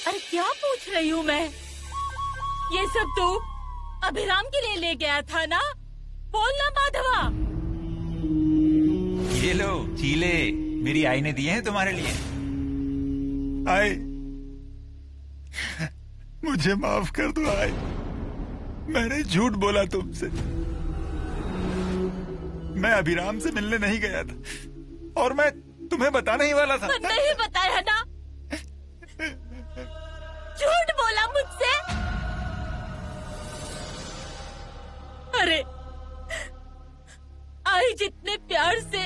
अरे क्या पूछ रही हूँ मैं? ये सब तू अभिराम के लिए ले गया था ना? बोल ना माधवा। ये लो चीले, मेरी आई ने दिए हैं तुम्हारे लिए। आई, मुझे माफ कर दो आई। मैंने झूठ बोला तुमसे। मैं अभिराम से मिलने नहीं गया था और मैं तुम्हें बताने ही वाला था। नहीं बताया ना? झूठ बोला मुझसे। अरे आई जितने प्यार से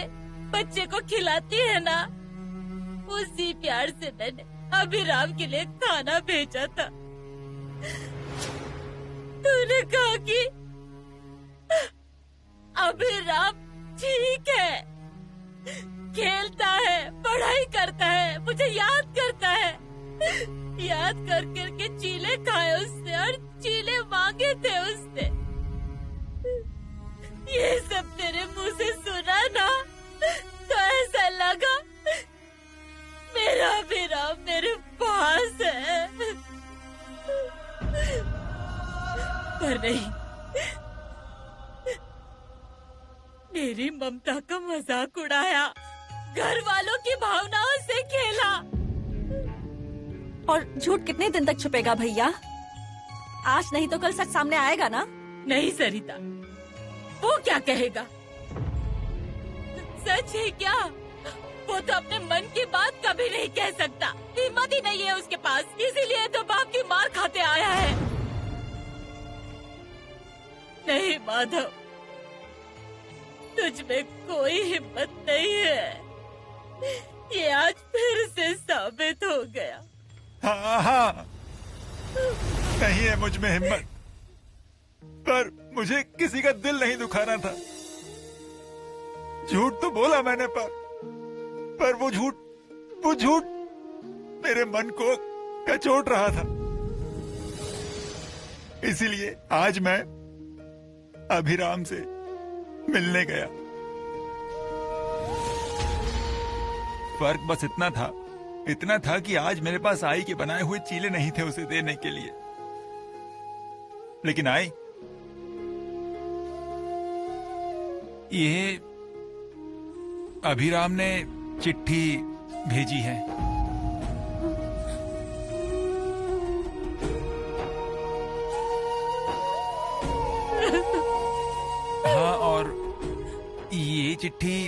बच्चे को खिलाती है ना, उसी प्यार से मैंने अभिराम के लिए खाना भेजा था। तूने कहा कि अभिराम ठीक है, खेलता है, पढ़ाई करता है, मुझे याद करता है। याद कर करके चीले खाए उसने और चीले मांगे थे उसने। ये सब तेरे मुंह से सुना ना तो ऐसा लगा मेरा अभिराम मेरे पास है, पर नहीं। मेरी ममता का मजाक उड़ाया, घर वालों की भावनाओं से खेला। और झूठ कितने दिन तक छुपेगा भैया? आज नहीं तो कल सच सामने आएगा ना? नहीं सरिता, वो क्या कहेगा? सच है क्या? वो तो अपने मन की बात कभी नहीं कह सकता, हिम्मत ही नहीं है उसके पास, इसीलिए तो बाप की मार खाते आया है। नहीं माधव, तुझ में कोई हिम्मत नहीं है, ये आज फिर से साबित हो गया। हाँ, नहीं है मुझ में हिम्मत, पर मुझे किसी का दिल नहीं दुखाना था। झूठ तो बोला मैंने, पर वो झूठ मेरे मन को कचोट रहा था। इसीलिए आज मैं अभिराम से मिलने गया। फर्क बस इतना था कि आज मेरे पास आई के बनाए हुए चीले नहीं थे उसे देने के लिए। लेकिन आई, ये अभिराम ने चिट्ठी भेजी है। हाँ, और ये चिट्ठी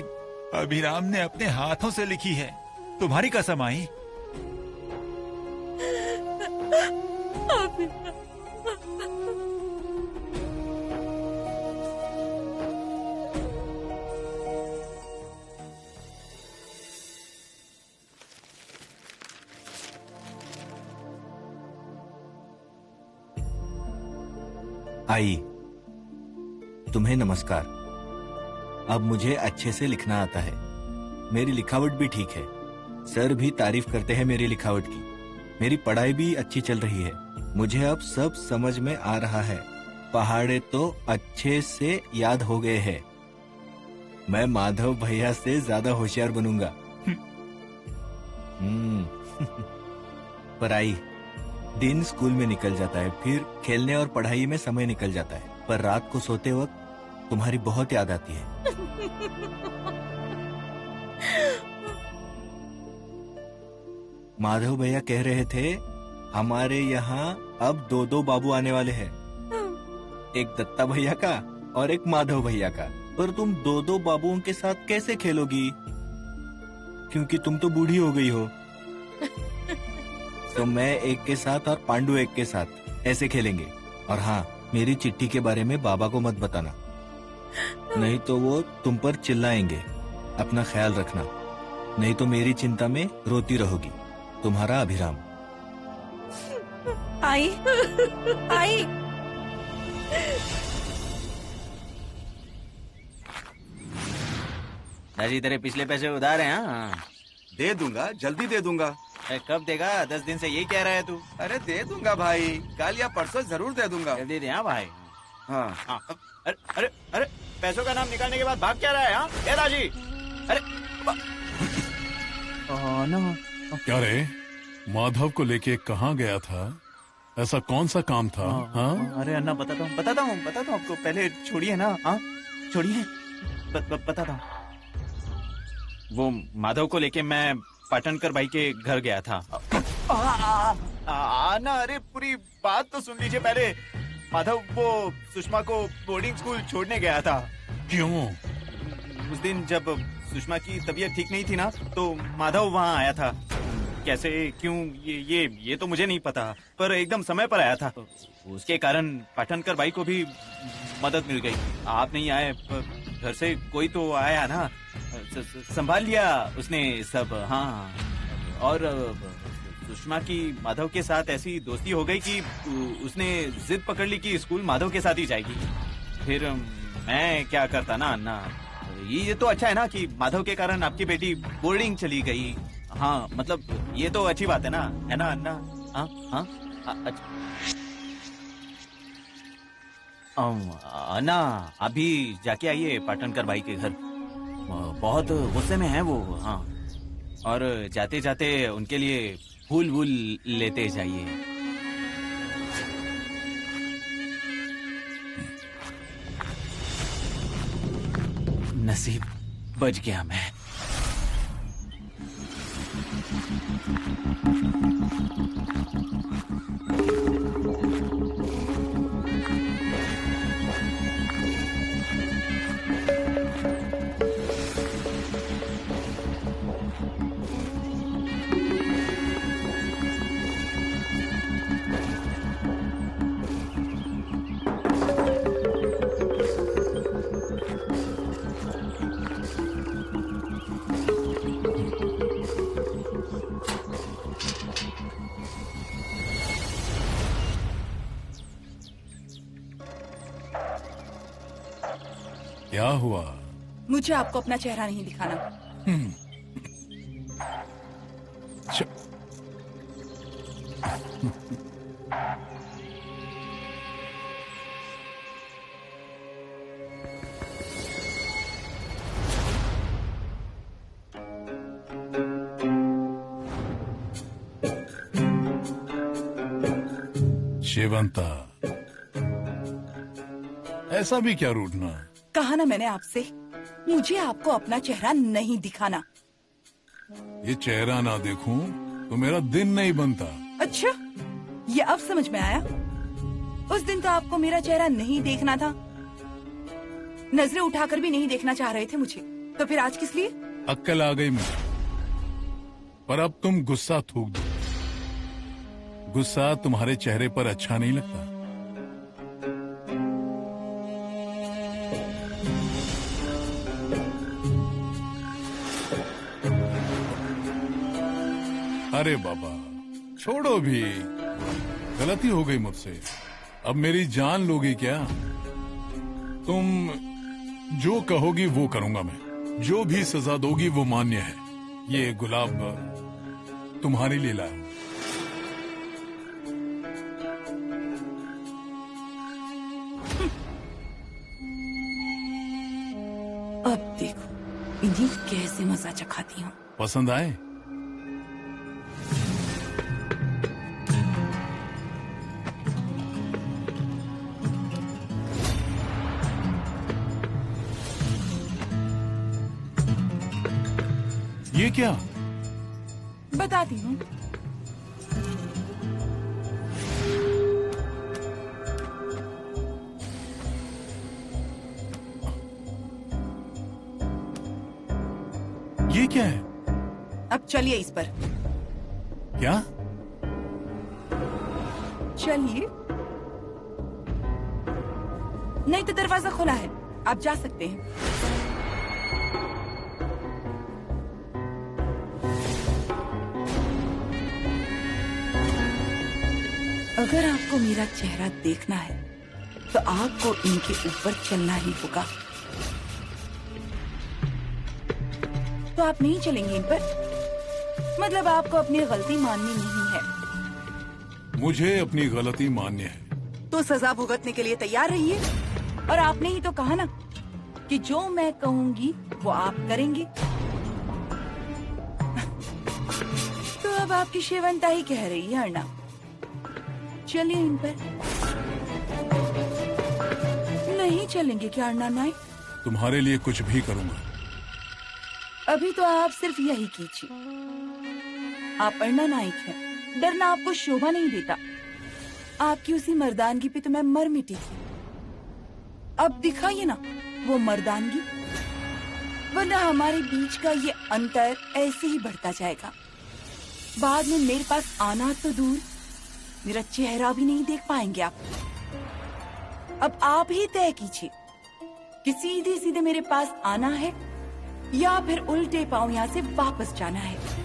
अभिराम ने अपने हाथों से लिखी है। तुम्हारी कसम आई। आई, तुम्हें नमस्कार। अब मुझे अच्छे से लिखना आता है, मेरी लिखावट भी ठीक है। सर भी तारीफ करते हैं मेरी लिखावट की। मेरी पढ़ाई भी अच्छी चल रही है। मुझे अब सब समझ में आ रहा है। पहाड़े तो अच्छे से याद हो गए हैं। मैं माधव भैया से ज्यादा होशियार बनूंगा। पर आई, दिन स्कूल में निकल जाता है, फिर खेलने और पढ़ाई में समय निकल जाता है, पर रात को सोते वक्त तुम्हारी बहुत याद आती है। माधव भैया कह रहे थे हमारे यहाँ अब दो बाबू आने वाले हैं, एक दत्ता भैया का और एक माधव भैया का। पर तुम दो बाबुओं के साथ कैसे खेलोगी, क्योंकि तुम तो बूढ़ी हो गई हो। तो मैं एक के साथ और पांडु एक के साथ ऐसे खेलेंगे। और हाँ, मेरी चिट्ठी के बारे में बाबा को मत बताना, नहीं तो वो तुम पर चिल्लाएंगे। अपना ख्याल रखना, नहीं तो मेरी चिंता में रोती रहोगी। तुम्हारा अभिराम। आई, आई। दादी, तेरे पिछले पैसे उधार हैं? हाँ, दे दूंगा, जल्दी दे दूंगा। कब देगा? 10 दिन से यही कह रहा है तू। अरे दे दूंगा भाई, कल या परसों जरूर दे दूंगा। जल्दी दे। हाँ भाई। हाँ, हाँ। अरे अरे अरे, पैसों का नाम निकालने के बाद भाग क्या रहा है? हाँ, ए राजी। अरे क्या रे, माधव को लेके कहाँ गया था? ऐसा कौन सा काम था? हाँ? अरे अन्ना बताता हूँ आपको। पहले छोड़िए ना। हाँ छोड़िए, बताता हूँ। वो माधव को लेके मैं पाटनकर भाई के घर गया था। अन्ना अरे पूरी बात तो सुन लीजिए पहले। माधव वो सुषमा को बोर्डिंग स्कूल छोड़ने गया था। क्यों? उस दिन जब सुषमा की तबीयत ठीक नहीं थी ना, तो माधव वहाँ आया था। कैसे क्यों ये तो मुझे नहीं पता, पर एकदम समय पर आया था। उसके कारण पाटनकर भाई को भी मदद मिल गई। आप नहीं आए, घर से कोई तो आया ना, संभाल लिया उसने सब। हाँ, और सुषमा की माधव के साथ ऐसी दोस्ती हो गई कि उसने जिद पकड़ ली कि स्कूल माधव के साथ ही जाएगी। फिर मैं क्या करता ना अन्ना। ये तो अच्छा है ना कि माधव के कारण आपकी बेटी बोर्डिंग चली गई। हाँ मतलब ये तो अच्छी बात है ना अन्ना? हाँ हाँ अच्छा। अन्ना अभी जाके आइए पाटनकर भाई के घर, बहुत गुस्से में है वो। हाँ, और जाते जाते उनके लिए फूल वूल लेते जाइए। नसीब बच गया मैं। क्या हुआ? मुझे आपको अपना चेहरा नहीं दिखाना। शिवंता, ऐसा भी क्या रूठना? कहा ना मैंने आपसे, मुझे आपको अपना चेहरा नहीं दिखाना। ये चेहरा ना देखूं तो मेरा दिन नहीं बनता। अच्छा, ये अब समझ में आया। उस दिन तो आपको मेरा चेहरा नहीं देखना था, नजरें उठाकर भी नहीं देखना चाह रहे थे मुझे, तो फिर आज किस लिए? अक्ल आ गई मुझे, पर अब तुम गुस्सा थूक दो। गुस्सा तुम्हारे चेहरे पर अच्छा नहीं लगता। अरे बाबा छोड़ो भी, गलती हो गई मुझसे। अब मेरी जान लोगी क्या? तुम जो कहोगी वो करूंगा मैं, जो भी सजा दोगी वो मान्य है। ये गुलाब तुम्हारे लिए लाया हूं। अब देखो इन्हीं कैसे मजा चखाती हूँ। पसंद आए? ये क्या? बताती हूँ। ये क्या है? अब चलिए इस पर। क्या? चलिए, नहीं तो दरवाजा खुला है, आप जा सकते हैं। अगर आपको मेरा चेहरा देखना है तो आपको इनके ऊपर चलना ही होगा। तो आप नहीं चलेंगे इन पर? मतलब आपको अपनी गलती माननी नहीं है? मुझे अपनी गलती मान्य है। तो सजा भुगतने के लिए तैयार रहिए। और आपने ही तो कहा ना कि जो मैं कहूंगी वो आप करेंगे। तो अब अब आपकी शेवंता ही कह रही है अर्णा। चलिए इन पर। नहीं चलेंगे क्या अर्णा नायक? तुम्हारे लिए कुछ भी करूंगा। अभी तो आप सिर्फ यही कीजिए। आप अर्णा नायक हैं, डरना आपको शोभा नहीं देता। आपकी उसी मर्दानगी पे तो मैं मर मिटी थी। अब दिखाइए ना वो मर्दानगी, वरना हमारे बीच का ये अंतर ऐसे ही बढ़ता जाएगा। बाद में मेरे पास आना तो दूर, मेरा चेहरा भी नहीं देख पाएंगे आप। अब आप ही तय कीजिए कि सीधे सीधे मेरे पास आना है या फिर उल्टे पांव यहाँ से वापस जाना है।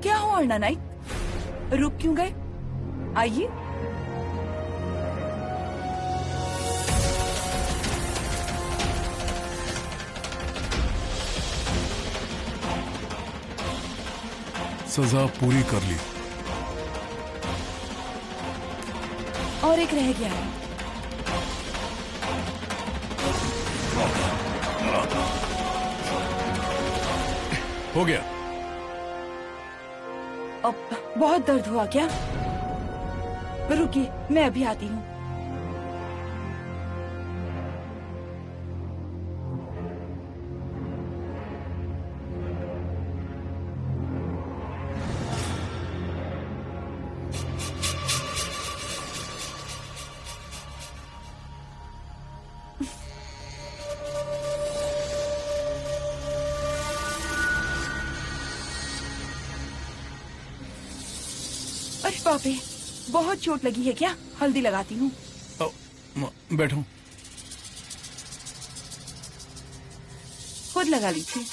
क्या हो अर्णा नाइक, रुक क्यों गए? आइए। सजा पूरी कर ली और एक रह गया है। हो गया। अब बहुत दर्द हुआ क्या? रुकिए, मैं अभी आती हूँ। अरे बाप रे, बहुत चोट लगी है क्या? हल्दी लगाती हूँ। बैठो। खुद लगा लीजिए।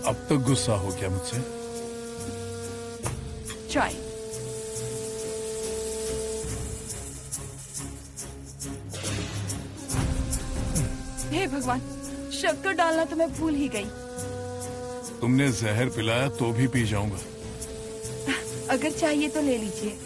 अब तक गुस्सा हो गया मुझसे? चाय। हे भगवान, शक्कर डालना तो मैं भूल ही गई। तुमने जहर पिलाया तो भी पी जाऊंगा। अगर चाहिए तो ले लीजिए।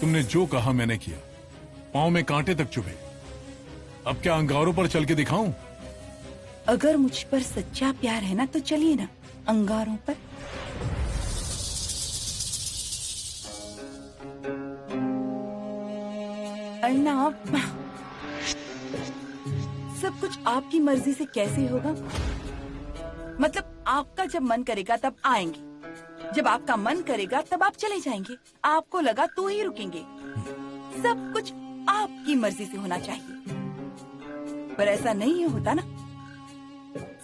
तुमने जो कहा मैंने किया। पांव में कांटे तक चुभे। अब क्या अंगारों पर चल के दिखाऊं? अगर मुझ पर सच्चा प्यार है ना तो चलिए ना अंगारों पर। अन्ना, सब कुछ आपकी मर्जी से कैसे होगा? मतलब आपका जब मन करेगा तब आएंगे, जब आपका मन करेगा तब आप चले जाएंगे। आपको लगा तो ही रुकेंगे। सब कुछ आपकी मर्जी से होना चाहिए, पर ऐसा नहीं होता ना।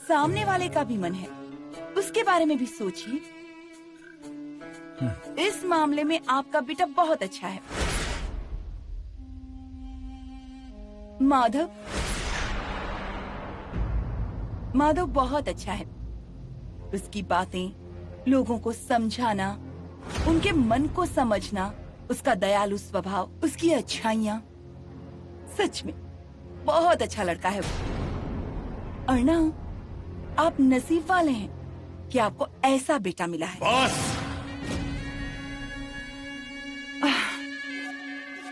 सामने वाले का भी मन है, उसके बारे में भी सोचिए। इस मामले में आपका बेटा बहुत अच्छा है। माधव बहुत अच्छा है। उसकी बातें, लोगों को समझाना, उनके मन को समझना, उसका दयालु स्वभाव, उसकी अच्छाइयाँ, सच में बहुत अच्छा लड़का है वो। अर्णा, आप नसीब वाले हैं कि आपको ऐसा बेटा मिला है। बस।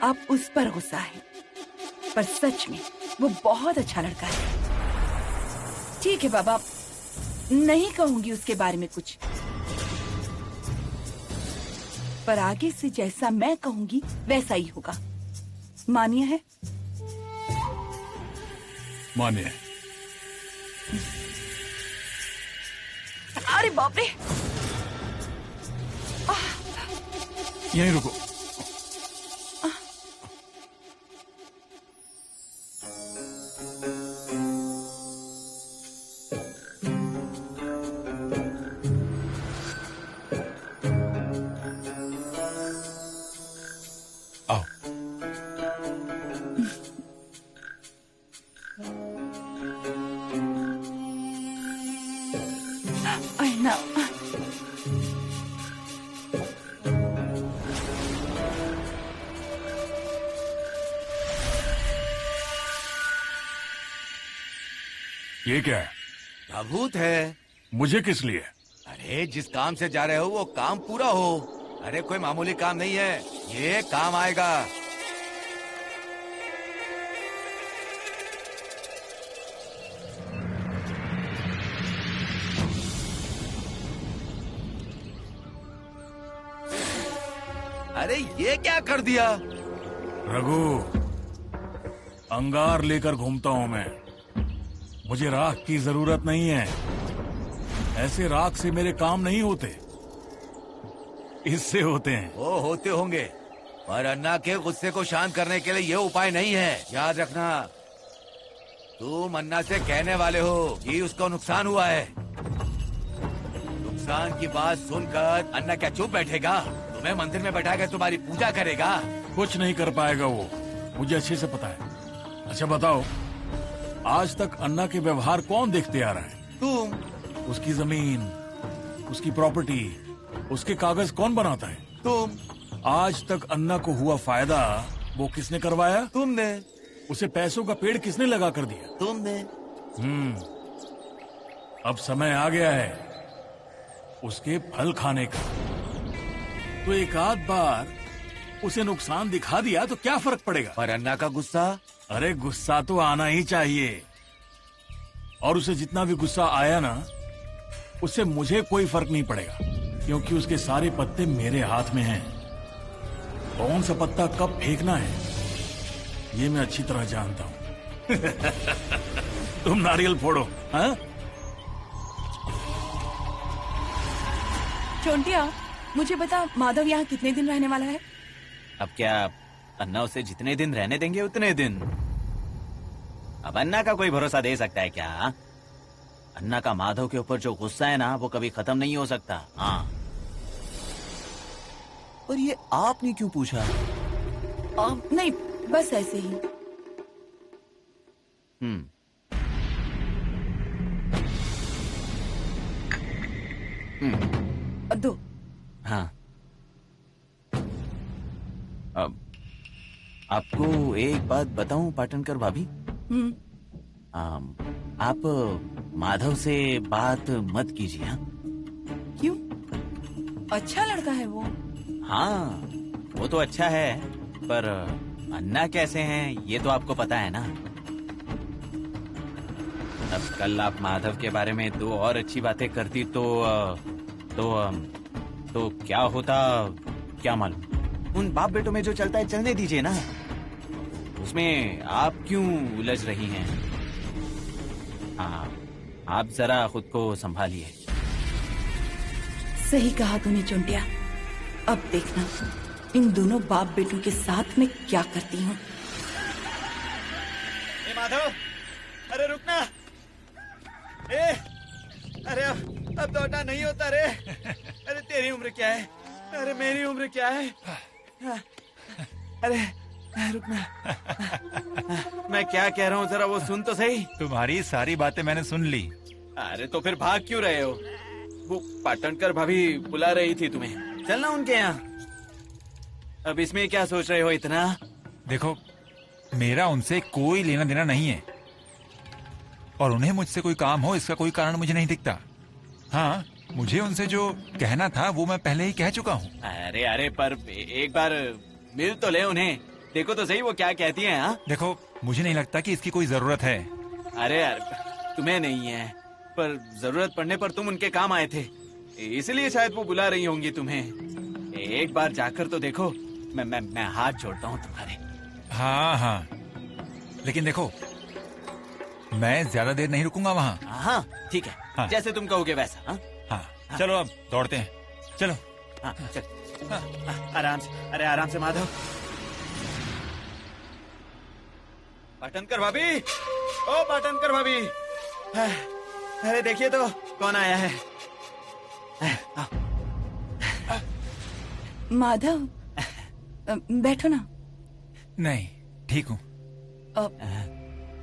आप उस पर गुस्सा है, पर सच में वो बहुत अच्छा लड़का है। ठीक है बाबा, नहीं कहूंगी उसके बारे में कुछ, पर आगे से जैसा मैं कहूंगी वैसा ही होगा। मान्य है? मान्य है। अरे बाप रे! यहीं रुको। आओ। अन्ना, ये क्या है? ताबूत है। मुझे किस लिए? अरे जिस काम से जा रहे हो वो काम पूरा हो। अरे कोई मामूली काम नहीं है, ये काम आएगा। अरे ये क्या कर दिया? रघु, अंगार लेकर घूमता हूं मैं। मुझे राख की जरूरत नहीं है। ऐसे राख से मेरे काम नहीं होते, इससे होते हैं। वो होते होंगे, पर अन्ना के गुस्से को शांत करने के लिए ये उपाय नहीं है। याद रखना, तुम अन्ना से कहने वाले हो कि उसको नुकसान हुआ है। नुकसान की बात सुनकर अन्ना क्या चुप बैठेगा? तुम्हें मंदिर में बैठाकर तुम्हारी पूजा करेगा। कुछ नहीं कर पाएगा वो, मुझे अच्छे से पता है। अच्छा बताओ, आज तक अन्ना के व्यवहार कौन देखते आ रहा है? तुम। उसकी जमीन, उसकी प्रॉपर्टी, उसके कागज कौन बनाता है? तुम। आज तक अन्ना को हुआ फायदा वो किसने करवाया? तुमने। उसे पैसों का पेड़ किसने लगा कर दिया? तुमने। अब समय आ गया है उसके फल खाने का। तो एक आध बार उसे नुकसान दिखा दिया तो क्या फर्क पड़ेगा? पर अन्ना का गुस्सा? अरे गुस्सा तो आना ही चाहिए, और उसे जितना भी गुस्सा आया ना, उससे मुझे कोई फर्क नहीं पड़ेगा, क्योंकि उसके सारे पत्ते मेरे हाथ में हैं। कौन सा पत्ता कब फेंकना है ये मैं अच्छी तरह जानता हूं। तुम नारियल फोड़ो। हाँ? चोंटिया, मुझे बता, माधव यहाँ कितने दिन रहने वाला है? अब क्या अन्ना उसे जितने दिन रहने देंगे उतने दिन। अब अन्ना का कोई भरोसा दे सकता है क्या? अन्ना का माधव के ऊपर जो गुस्सा है ना, वो कभी खत्म नहीं हो सकता। हाँ, और ये आपने क्यों पूछा? नहीं, बस ऐसे ही। दो। हाँ, अब आपको एक बात बताऊं पाटनकर भाभी? आप माधव से बात मत कीजिए। हाँ? क्यों? अच्छा लड़का है वो। हाँ, वो तो अच्छा है, पर अन्ना कैसे हैं ये तो आपको पता है ना। अब कल आप माधव के बारे में दो और अच्छी बातें करती तो क्या होता क्या मालूम। उन बाप बेटों में जो चलता है चलने दीजिए ना, उसमें आप क्यों उलझ रही हैं? हाँ, आप जरा खुद को संभालिए। सही कहा तूने चुंटिया। अब देखना इन दोनों बाप बेटों के साथ मैं क्या करती हूँ। माधव, अरे रुकना। अरे अब दौड़ना नहीं होता रे। अरे तेरी उम्र क्या है? अरे मेरी उम्र क्या है? अरे रुकना। मैं क्या कह रहा हूँ जरा वो सुन तो सही। तुम्हारी सारी बातें मैंने सुन ली। अरे तो फिर भाग क्यों रहे हो? वो पाटनकर भाभी बुला रही थी तुम्हें, चलना उनके यहाँ। अब इसमें क्या सोच रहे हो इतना? देखो, मेरा उनसे कोई लेना देना नहीं है, और उन्हें मुझसे कोई काम हो इसका कोई कारण मुझे नहीं दिखता। हाँ, मुझे उनसे जो कहना था वो मैं पहले ही कह चुका हूँ। अरे पर एक बार मिल तो ले उन्हें, देखो तो सही वो क्या कहती हैं। हाँ, देखो, मुझे नहीं लगता कि इसकी कोई जरूरत है। अरे यार, तुम्हें नहीं है, पर जरूरत पड़ने पर तुम उनके काम आए थे, इसलिए शायद वो बुला रही होंगी तुम्हें। एक बार जाकर तो देखो। मैं हाथ जोड़ता हूँ तुम्हारे। हाँ हाँ, लेकिन देखो मैं ज्यादा देर नहीं रुकूंगा वहाँ। हाँ ठीक है, हाँ। जैसे तुम कहोगे वैसा। हाँ हाँ चलो अब दौड़ते हैं, चलो। हाँ चल, आराम से, अरे आराम से माधव। पाटनकर भाभी, ओ पाटनकर भाभी, अरे देखिए तो कौन आया है। माधव, बैठो ना। नहीं ठीक हूँ।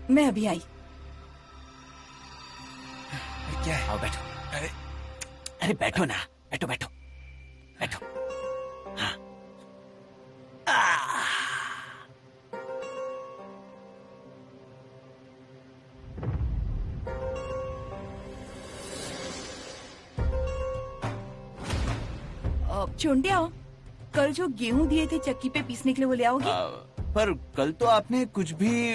मैं अभी आई। क्या है? आओ बैठो। अरे अरे बैठो ना, बैठो बैठो बैठो। हाँ। चोंटिया, कल जो गेहूं दिए थे चक्की पे पीसने के लिए वो ले आओगे? पर कल तो आपने कुछ भी।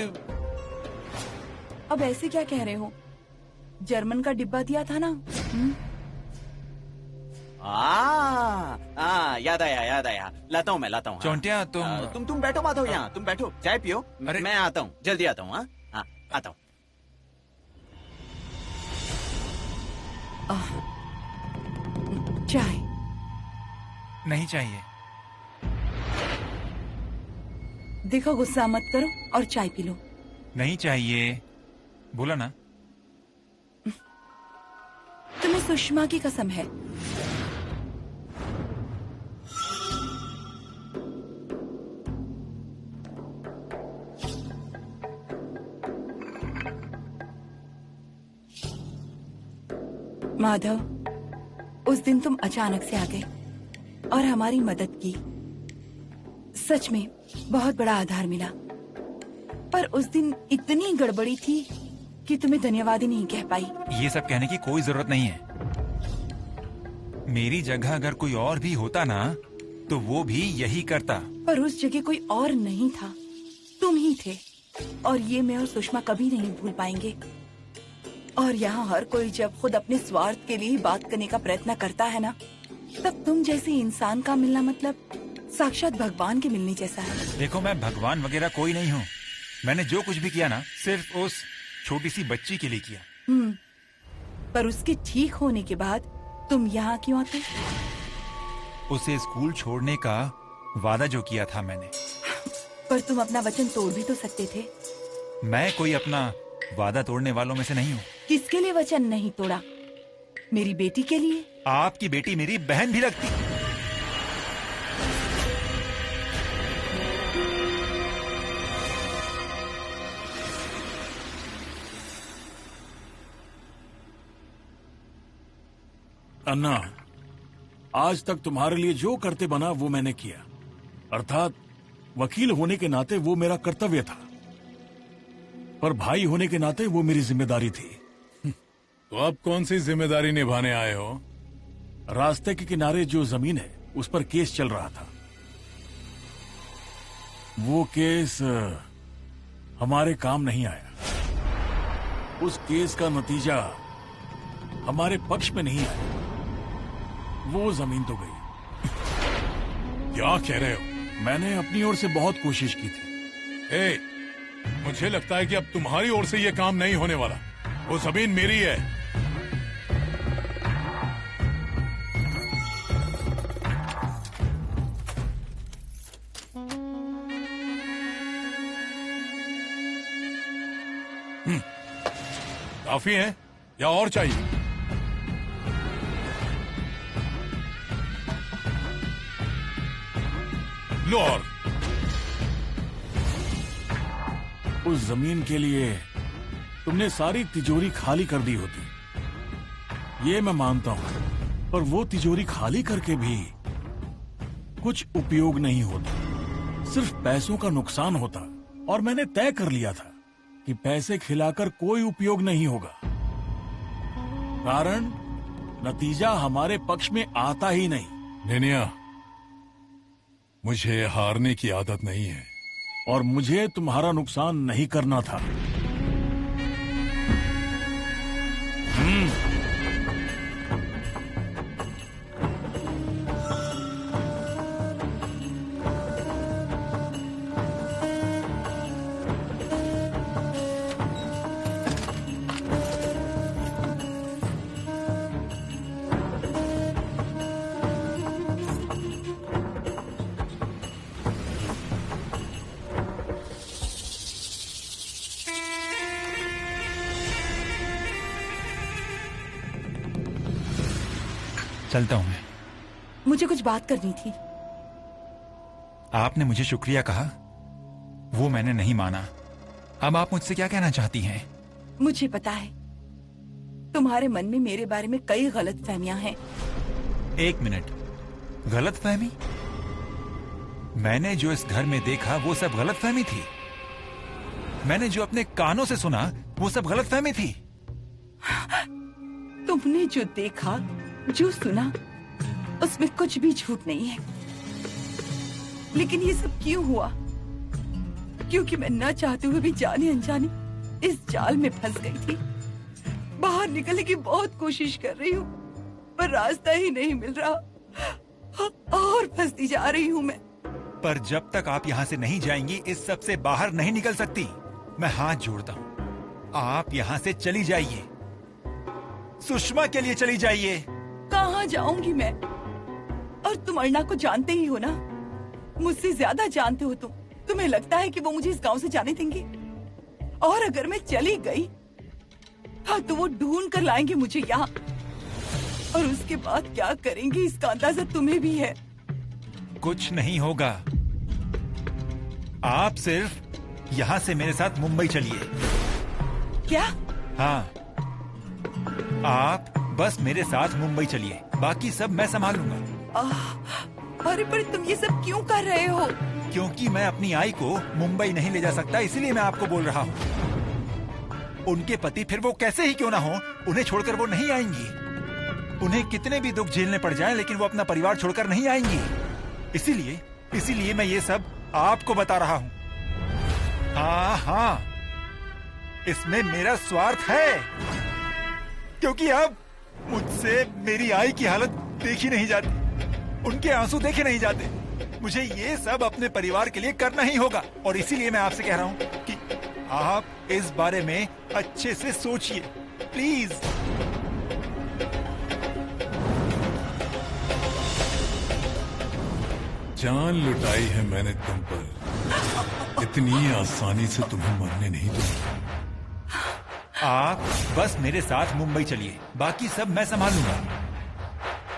अब ऐसे क्या कह रहे हो? जर्मन का डिब्बा दिया था ना। याद आया, लाता हूँ मैं, लाता हूँ। चोंटिया तुम बैठो माधव, यहाँ तुम बैठो, चाय पियो। अरे मैं आता हूँ, जल्दी आता हूँ। हाँ आता हूँ। चाय नहीं चाहिए। देखो, गुस्सा मत करो और चाय पी लो। नहीं चाहिए, बोला ना। तुम्हें सुषमा की कसम है। माधव, उस दिन तुम अचानक से आ गए और हमारी मदद की। सच में बहुत बड़ा आधार मिला, पर उस दिन इतनी गड़बड़ी थी कि तुम्हें धन्यवाद ही नहीं कह पाई। ये सब कहने की कोई जरूरत नहीं है। मेरी जगह अगर कोई और भी होता ना तो वो भी यही करता। पर उस जगह कोई और नहीं था, तुम ही थे। और ये मैं और सुषमा कभी नहीं भूल पाएंगे। और यहाँ हर कोई जब खुद अपने स्वार्थ के लिए बात करने का प्रयत्न करता है ना, तब तुम जैसे इंसान का मिलना मतलब साक्षात भगवान के मिलने जैसा है। देखो, मैं भगवान वगैरह कोई नहीं हूँ। मैंने जो कुछ भी किया ना सिर्फ उस छोटी सी बच्ची के लिए किया। पर उसके ठीक होने के बाद तुम यहाँ क्यों आते? उसे स्कूल छोड़ने का वादा जो किया था मैंने। पर तुम अपना वचन तोड़ भी तो सकते थे। मैं कोई अपना वादा तोड़ने वालों में से नहीं हूँ। किसके लिए वचन नहीं तोड़ा? मेरी बेटी के लिए? आपकी बेटी मेरी बहन भी लगती। अन्ना, आज तक तुम्हारे लिए जो करते बना वो मैंने किया। अर्थात वकील होने के नाते वो मेरा कर्तव्य था, पर भाई होने के नाते वो मेरी जिम्मेदारी थी। तो अब कौन सी जिम्मेदारी निभाने आए हो? रास्ते के किनारे जो जमीन है उस पर केस चल रहा था। वो केस हमारे काम नहीं आया। उस केस का नतीजा हमारे पक्ष में नहीं आया। वो जमीन तो गई। क्या कह रहे हो? मैंने अपनी ओर से बहुत कोशिश की थी। मुझे लगता है कि अब तुम्हारी ओर से ये काम नहीं होने वाला। वो जमीन मेरी है। काफी है या और चाहिए? लो और। उस जमीन के लिए तुमने सारी तिजोरी खाली कर दी होती, ये मैं मानता हूं, पर वो तिजोरी खाली करके भी कुछ उपयोग नहीं होता, सिर्फ पैसों का नुकसान होता। और मैंने तय कर लिया था कि पैसे खिलाकर कोई उपयोग नहीं होगा, कारण नतीजा हमारे पक्ष में आता ही नहीं। नेनिया, मुझे हारने की आदत नहीं है और मुझे तुम्हारा नुकसान नहीं करना था। चलता हूं मैं। मुझे कुछ बात करनी थी। आपने मुझे शुक्रिया कहा, वो मैंने नहीं माना। अब आप मुझसे क्या कहना चाहती हैं? मुझे पता है तुम्हारे मन में मेरे बारे में कई गलतफहमियां हैं। एक मिनट, गलतफहमी? मैंने जो इस घर में देखा वो सब गलतफहमी थी। मैंने जो अपने कानों से सुना वो सब गलतफहमी थी। तुमने जो देखा, जो सुना, उसमें कुछ भी झूठ नहीं है। लेकिन ये सब क्यों हुआ? क्योंकि मैं न चाहते हुए भी जाने अनजाने इस जाल में फंस गई थी। बाहर निकलने की बहुत कोशिश कर रही हूँ, पर रास्ता ही नहीं मिल रहा और फंसती जा रही हूँ मैं। पर जब तक आप यहाँ से नहीं जाएंगी, इस सब से बाहर नहीं निकल सकती। मैं हाथ जोड़ता हूँ, आप यहाँ से चली जाइए। सुषमा के लिए चली जाइए। कहाँ जाऊंगी मैं? और तुम अर्णा को जानते ही हो ना, मुझसे ज्यादा जानते हो तुम। तुम्हें लगता है कि वो मुझे इस गांव से जाने देंगे? और अगर मैं चली गई, हाँ, तो वो ढूंढ कर लाएंगे मुझे यहाँ। और उसके बाद क्या करेंगे इसका अंदाजा तुम्हें भी है। कुछ नहीं होगा। आप सिर्फ यहाँ से मेरे साथ मुंबई चलिए। क्या? हाँ, आप बस मेरे साथ मुंबई चलिए, बाकी सब मैं संभाल लूंगा। अरे पर तुम ये सब क्यों कर रहे हो? क्योंकि मैं अपनी आई को मुंबई नहीं ले जा सकता, इसलिए मैं आपको बोल रहा हूँ। उनके पति, फिर वो कैसे ही क्यों ना हो, उन्हें छोड़कर वो नहीं आएंगी। उन्हें कितने भी दुख झेलने पड़ जाएं, लेकिन वो अपना परिवार छोड़कर नहीं आएंगी। इसीलिए मैं ये सब आपको बता रहा हूँ। हाँ, इसमें मेरा स्वार्थ है, क्योंकि अब मुझसे मेरी आई की हालत देखी नहीं जाती, उनके आंसू देखे नहीं जाते। मुझे ये सब अपने परिवार के लिए करना ही होगा, और इसीलिए मैं आपसे कह रहा हूँ कि आप इस बारे में अच्छे से सोचिए, प्लीज। जान लुटाई है मैंने तुम पर, इतनी आसानी से तुम्हें मरने नहीं दूंगा। आप बस मेरे साथ मुंबई चलिए, बाकी सब मैं संभाल लूंगा।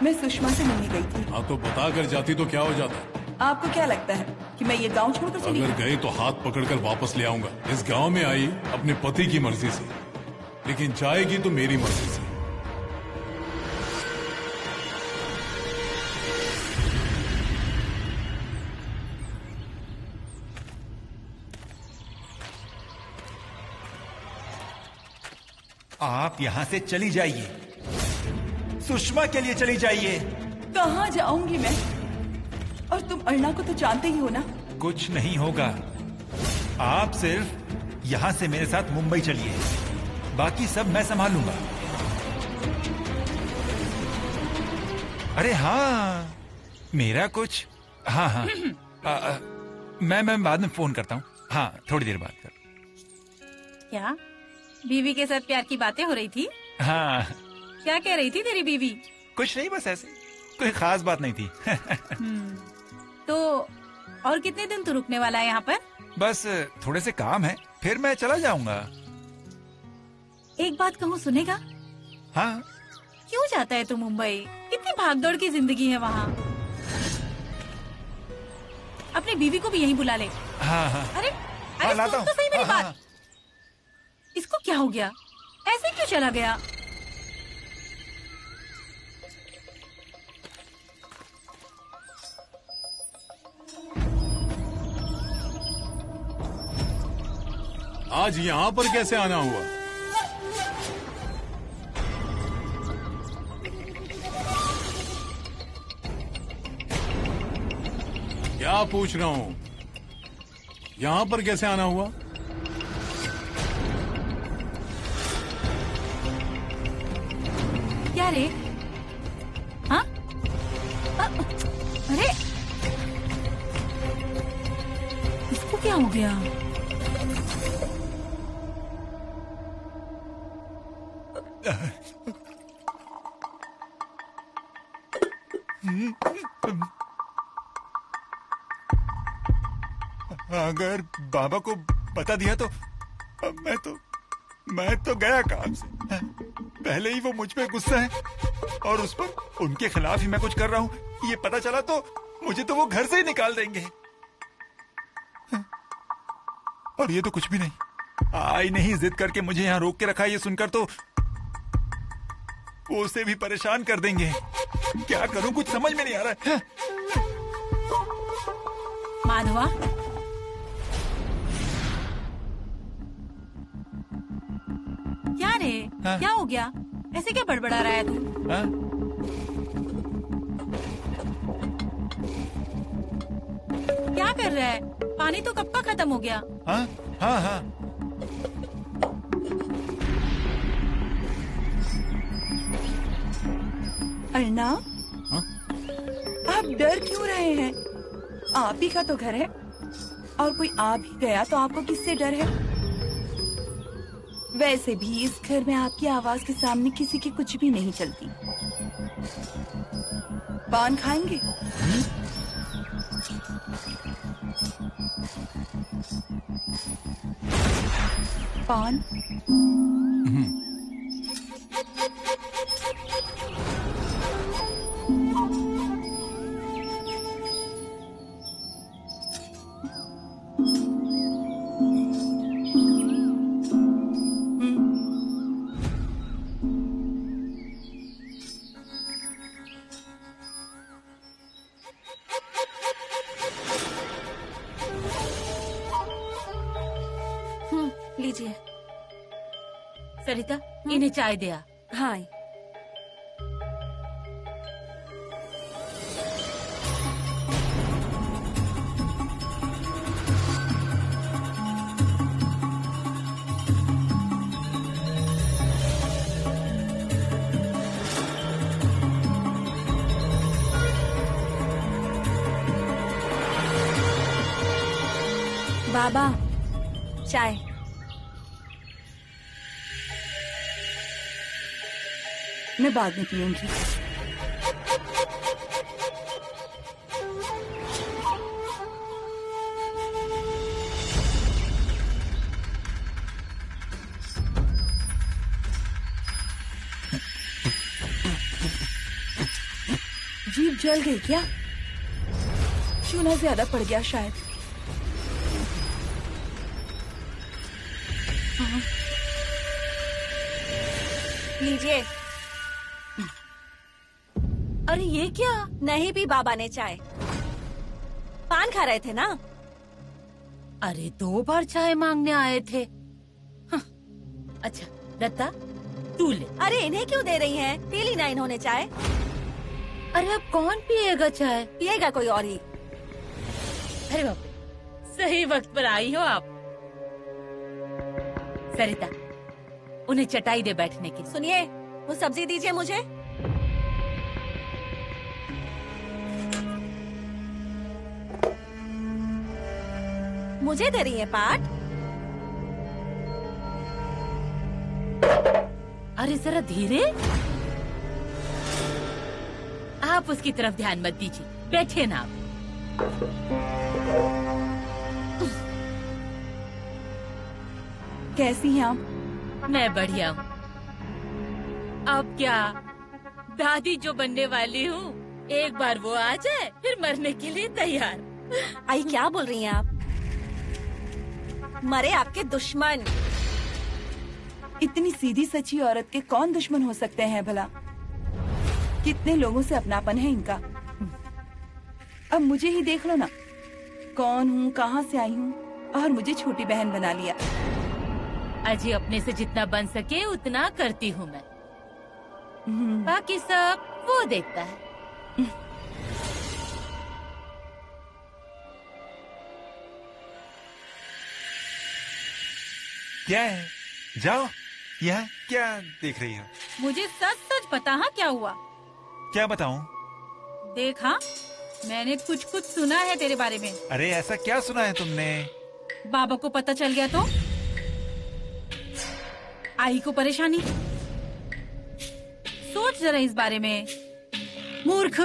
मैं सुषमा से मिलने गई थी। हाँ, तो बता कर जाती तो क्या हो जाता? आपको क्या लगता है कि मैं ये गांव छोड़कर चली अगर गई? गए तो हाथ पकड़कर वापस ले आऊंगा। इस गांव में आई अपने पति की मर्जी से, लेकिन जाएगी तो मेरी मर्जी से। आप यहाँ से चली जाइए, सुषमा के लिए चली जाइए। कहाँ जाऊंगी मैं? और तुम अर्णा को तो जानते ही हो ना। कुछ नहीं होगा, आप सिर्फ यहाँ से मेरे साथ मुंबई चलिए, बाकी सब मैं संभाल लूंगा। अरे हाँ, मेरा कुछ, हाँ, मैं बाद में फोन करता हूँ। हाँ, थोड़ी देर बाद कर। क्या बीवी के साथ प्यार की बातें हो रही थी? हाँ, क्या कह रही थी तेरी बीवी? कुछ नहीं, बस ऐसे, कोई खास बात नहीं थी। तो और कितने दिन तू रुकने वाला है यहाँ पर? बस थोड़े से काम है, फिर मैं चला जाऊंगा। एक बात कहूँ, सुनेगा? हाँ। क्यों जाता है तू मुंबई? कितनी भागदौड़ की जिंदगी है वहाँ। अपनी बीवी को भी यहीं बुला ले। हाँ। अरे सुन तो सही मेरी बात। इसको क्या हो गया? ऐसे क्यों चला गया? आज यहाँ पर कैसे आना हुआ? क्या पूछ रहा हूँ? यहाँ पर कैसे आना हुआ? क्या रे? हाँ? अरे इसको क्या हो गया? अगर बाबा को बता दिया तो मैं तो गया काम से। पहले ही वो मुझ पे गुस्सा है और उस पर उनके खिलाफ ही मैं कुछ कर रहा हूँ, ये पता चला तो मुझे तो वो घर से ही निकाल देंगे। और ये तो कुछ भी नहीं, आई नहीं जिद करके मुझे यहाँ रोक के रखा, ये सुनकर तो वो उसे भी परेशान कर देंगे। क्या करूं, कुछ समझ में नहीं आ रहा है। माधवा, क्या रे? हाँ? क्या हो गया? ऐसे क्या बड़बड़ा रहा है तू? हाँ? क्या कर रहा है? पानी तो कब का खत्म हो गया। हाँ? हाँ हाँ अर्णव, आप डर क्यों रहे हैं? आप ही का तो घर है, और कोई आ भी गया तो आपको किससे डर है? वैसे भी इस घर में आपकी आवाज के सामने किसी की कुछ भी नहीं चलती। पान खाएंगे? पान? लीजिए। सरिता, इन्हें चाय दे आ। हाँ। बाबा, चाय। मैं बाद में पीऊंगी। जीभ जल गई क्या? चूना ज्यादा पड़ गया शायद। लीजिए। अरे ये क्या? नहीं पी बाबा ने चाय। पान खा रहे थे ना? अरे 2 बार चाय मांगने आए थे। हाँ। अच्छा दत्ता, तू ले। अरे इन्हें क्यों दे रही हैं? पी ली ना इन्होंने चाय। अरे अब कौन पिएगा चाय? पिएगा कोई और ही। अरे बाप रे, सही वक्त पर आई हो आप। सरिता, उन्हें चटाई दे बैठने की। सुनिए, वो सब्जी दीजिए मुझे। मुझे दे रही है पाठ? अरे जरा धीरे। आप उसकी तरफ ध्यान मत दीजिए, बैठे ना आप। कैसी हैं आप? मैं बढ़िया हूँ। अब क्या, दादी जो बनने वाली हूँ, एक बार वो आ जाए फिर मरने के लिए तैयार। आई क्या बोल रही हैं आप? मरे आपके दुश्मन। इतनी सीधी सच्ची औरत के कौन दुश्मन हो सकते हैं भला? कितने लोगों से अपनापन है इनका। अब मुझे ही देख लो ना, कौन हूँ, कहाँ से आई हूँ, और मुझे छोटी बहन बना लिया। अजी अपने से जितना बन सके उतना करती हूँ मैं, बाकी सब वो देखता है। क्या है? जाओ, यहाँ क्या देख रही हो? मुझे सच सच बता हाँ क्या हुआ? क्या बताऊं? देखा, मैंने कुछ कुछ सुना है तेरे बारे में। अरे ऐसा क्या सुना है तुमने? बाबा को पता चल गया तो? आई को परेशानी। सोच जरा इस बारे में, मूर्ख।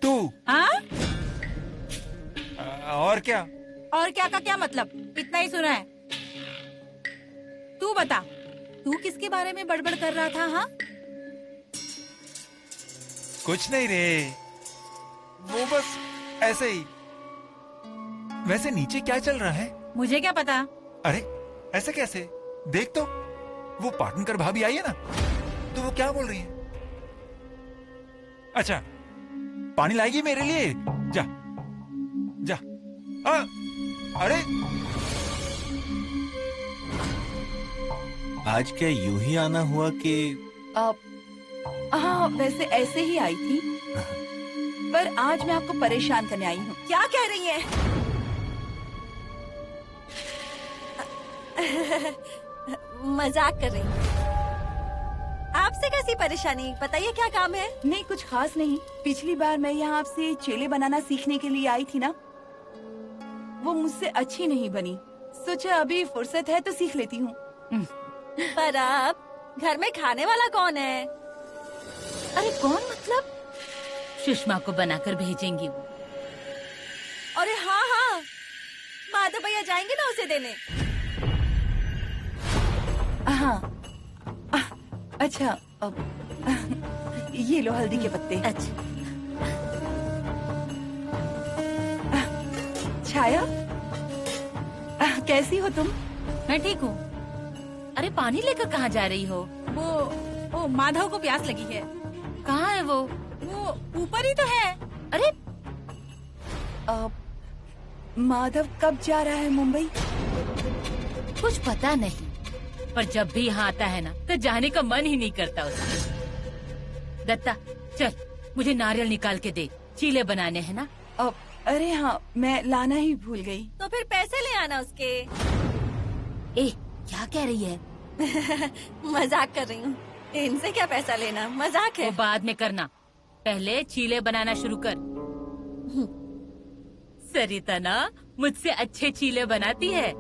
तू? हाँ? और क्या? और क्या का क्या मतलब? इतना ही सुना है। तू बता, तू किसके बारे में बड़बड़ कर रहा था? हाँ, कुछ नहीं रे, वो बस ऐसे ही। वैसे नीचे क्या चल रहा है? मुझे क्या पता। अरे ऐसे कैसे? देख तो, वो पाटनकर भाभी आई है ना, तो वो क्या बोल रही है? अच्छा, पानी लाएगी मेरे लिए? जा जा। अरे आज क्या यूं ही आना हुआ कि? हाँ, वैसे ऐसे ही आई थी, पर आज मैं आपको परेशान करने आई हूँ। क्या कह रही है? मजाक कर रही हूँ। आपसे कैसी परेशानी? बताइए क्या काम है? नहीं, कुछ खास नहीं। पिछली बार मैं यहाँ आपसे चेले बनाना सीखने के लिए आई थी ना, वो मुझसे अच्छी नहीं बनी। सोचा अभी फुर्सत है तो सीख लेती हूँ। पर आप घर में खाने वाला कौन है? अरे कौन मतलब? सुषमा को बनाकर भेजेंगी वो। अरे हाँ हाँ, माधव भैया जाएंगे ना उसे देने। हाँ, अच्छा, ये लो हल्दी के पत्ते। अच्छा, छाया, कैसी हो तुम? मैं ठीक हूँ। अरे पानी लेकर कहाँ जा रही हो? वो माधव को प्यास लगी है। कहाँ है वो? वो ऊपर ही तो है। अरे माधव कब जा रहा है मुंबई? कुछ पता नहीं, पर जब भी यहाँ आता है ना तो जाने का मन ही नहीं करता उसका। दत्ता चल, मुझे नारियल निकाल के दे, चीले बनाने हैं ना। अरे हाँ, मैं लाना ही भूल गई। तो फिर पैसे ले आना उसके। ए, क्या कह रही है? मजाक कर रही हूँ, इनसे क्या पैसा लेना, मजाक है। वो बाद में करना, पहले चीले बनाना शुरू कर। सरिता ना मुझसे अच्छे चीले बनाती है।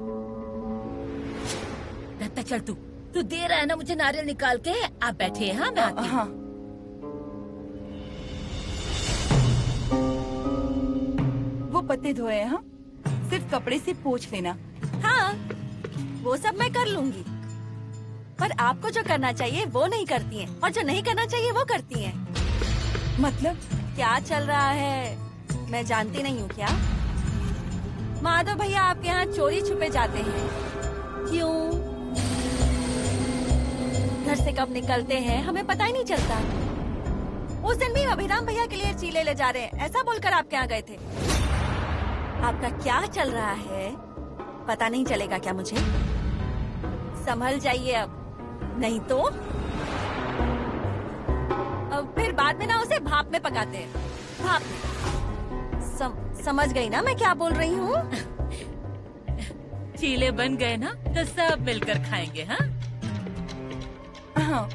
दत्ता चल, तू दे रहा है ना मुझे नारियल निकाल के। आप बैठे हैं, हाँ मैं आती हूँ। हाँ, वो पत्ते धोए हैं, हाँ? सिर्फ कपड़े से पोंछ लेना। हाँ, वो सब मैं कर लूंगी, पर आपको जो करना चाहिए वो नहीं करती हैं, और जो नहीं करना चाहिए वो करती हैं। मतलब? क्या चल रहा है मैं जानती नहीं हूँ क्या? माधव भैया आपके यहाँ चोरी छुपे जाते हैं। क्यों? घर से कब निकलते हैं हमें पता ही नहीं चलता। उस दिन भी अभिराम भैया के लिए चीले ले जा रहे हैं, ऐसा बोलकर आपके यहाँ गए थे। आपका क्या चल रहा है पता नहीं चलेगा क्या मुझे? संभल जाइए अब, नहीं तो अब फिर बाद में ना उसे भाप में पकाते हैं। भाप में। समझ गई ना मैं क्या बोल रही हूँ? चीले बन गए ना तो सब मिलकर खाएंगे, हाँ? हाँ।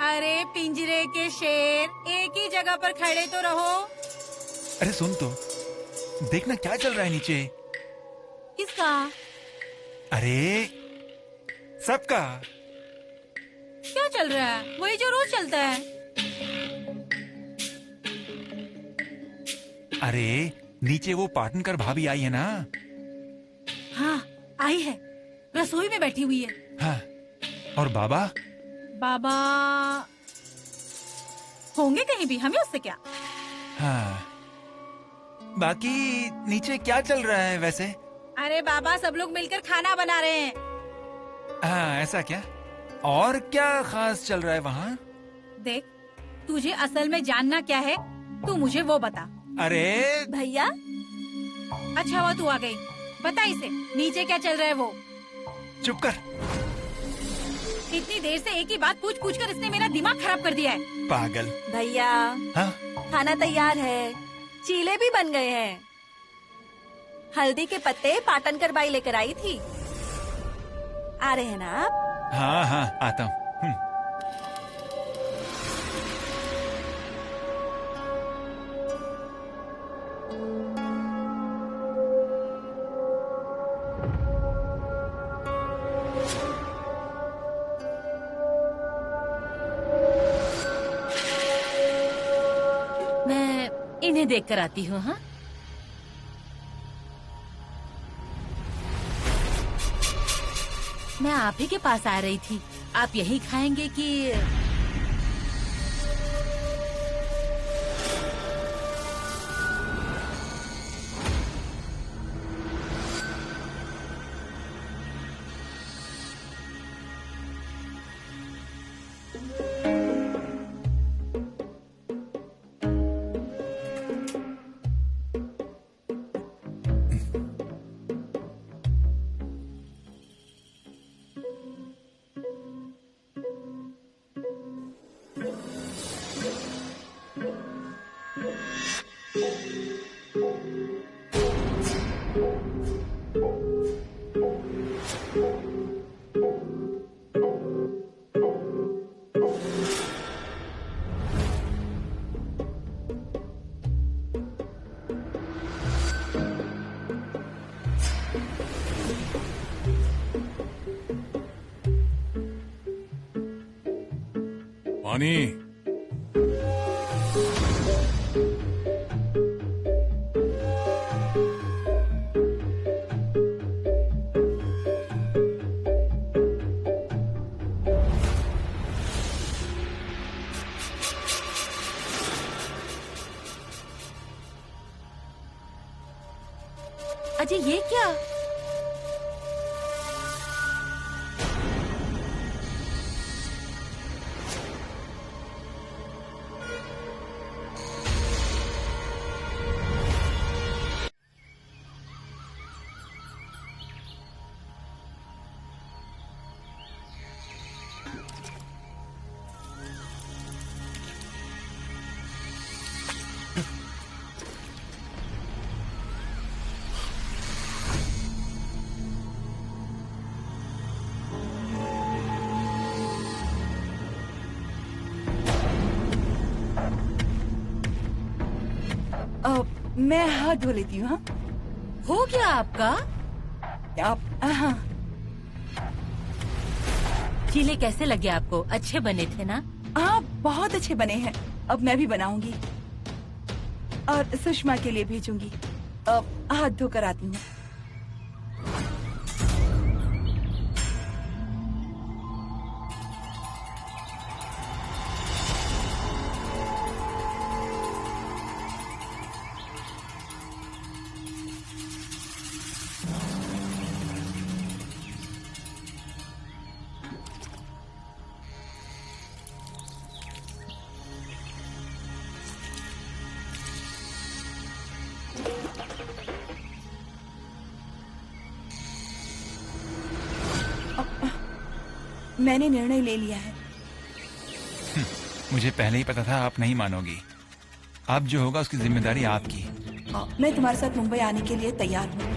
अरे पिंजरे के शेर, एक ही जगह पर खड़े तो रहो। अरे सुन तो, देखना क्या चल रहा है नीचे। किसका? अरे सबका। क्या चल रहा है? वही जो रोज चलता है। अरे नीचे वो पाटनकर भाभी आई है ना। हाँ आई है, रसोई में बैठी हुई है। हाँ, और बाबा? बाबा होंगे कहीं भी, हमें उससे क्या। हाँ, बाकी नीचे क्या चल रहा है वैसे? अरे बाबा सब लोग मिलकर खाना बना रहे हैं। हाँ ऐसा क्या? और क्या खास चल रहा है वहाँ? देख, तुझे असल में जानना क्या है तू मुझे वो बता। अरे भैया, अच्छा हुआ तू आ गई, बता इसे नीचे क्या चल रहा है वो। चुप कर। इतनी देर से एक ही बात पूछ पूछ कर इसने मेरा दिमाग खराब कर दिया है। पागल। भैया हाँ? खाना तैयार है, चीले भी बन गए हैं। हल्दी के पत्ते पाटनकर बाई लेकर आई थी। आ रहे हैं ना आप? हाँ हाँ आता हूँ। मैं इन्हें देख कर आती हूँ। हाँ मैं आप ही के पास आ रही थी। आप यही खाएंगे कि? पानी। अजय ये क्या? मैं हाथ धो लेती हूँ। हाँ, हो गया आपका? आप हाँ। चीले कैसे लगे आपको? अच्छे बने थे ना? हाँ, बहुत अच्छे बने हैं। अब मैं भी बनाऊंगी और सुषमा के लिए भेजूंगी। अब हाथ धोकर आती हूँ। मैंने निर्णय ले लिया है। मुझे पहले ही पता था आप नहीं मानोगी। अब जो होगा उसकी जिम्मेदारी आपकी। मैं तुम्हारे साथ मुंबई आने के लिए तैयार हूँ।